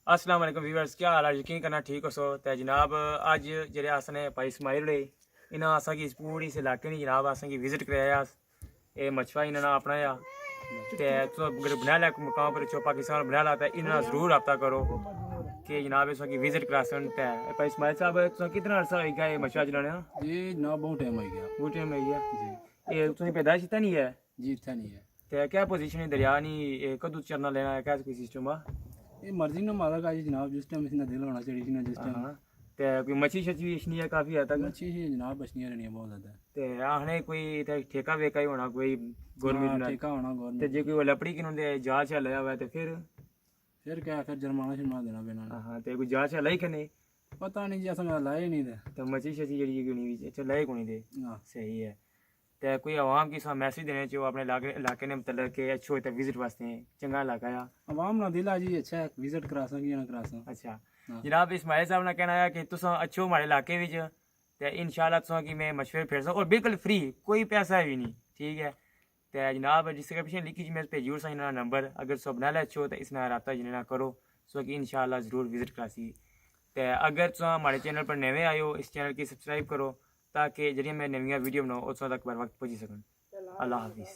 अस्सलाम वालेकुम व्यूअर्स, क्या हाल है? यकीन करना ठीक हो सो। तो जनाब अज जेह्ड़े असने भाई इस्माइल रे इन्हें असेंगी इस पूरी इस इलाके नी जनाब असेंगी विजिट कराया। ये मशवा इन्होंने अपनाया ते तो अगर बना ला मकाम पर चो पाकिस्तान बना ला तो इन्होंने ज़रूर रब्ता करो कि जनाब इसकी विजिट करा सन। भाई इस्माइल साहब तुम कितना अर्सा हो गया ये मशवा चलाने? जी जनाब बहुत टाइम हो गया। बहुत टाइम हो गया। जी ये तुम्हें पैदाइश इतना नहीं है? जी इतना नहीं है। तो क्या पोजीशन है दरिया नहीं कदू चरना लेना है, क्या कोई सिस्टम है? ये मर्जी ना मारा का जी जनाब, जिस टाइम इसने दिल होना चाहिए ना जिस टाइम। हाँ ते कोई मच्छी शच्छी बेचनी है काफ़ी हद तक? मच्छी ही जनाब बचनियां रहनी बहुत ज्यादा। ते आखने कोई इत्थै ठेका वेका ही होना कोई हाँ, गवर्नमेंट ने? ठेका होना ते गवर्नमेंट। जे कोई लपड़ी कि उन्होंने जहाज छा लिया हुआ है तो फिर क्या, फिर जुर्माना शुर्माना देना पैना। हाँ ते कोई जहाज छा लाई कि नहीं? पता नहीं जी, असें लाए नहीं थे। तो मच्छी शच्छी जेह्ड़ी कोई नहीं अच्छा लाई कोनी दे। हाँ सही है। ते कोई आवाम की सा मैसेज देने चाहिए अपने इलाके ने मतलब कि अच्छो इत्थै विजिट वास्ते चंगा इलाका है। अवाम ना दिल आ जी अच्छा है, विजिट करा सकी ना करा सक। अच्छा हाँ। जनाब इस्माइल साहब ने कहना है कि तुस अच्छो हमारे इलाके विच ते इंशाल्लाह तुसां की मैं मशवरे फिर सक और बिल्कुल फ्री, कोई पैसा भी नहीं, ठीक है। तो जनाब डिस्क्रिप्शन लिखी जी मैं भेजी ओड़ इन्होंने नंबर, अगर सब बनाला अच्छो तो इसना रब्ता जिन्ना करो सो कि इंशाल्लाह ज़रूर विजिट करासी। तो अगर तुम हमारे चैनल पर नवे आए हो इस चैनल की सब्सक्राइब करो ताकि जरिए मैं नवी वीडियो बनाओ उस तक बर वक्त पहुँची सकूँ। अल्लाह हाफिज़।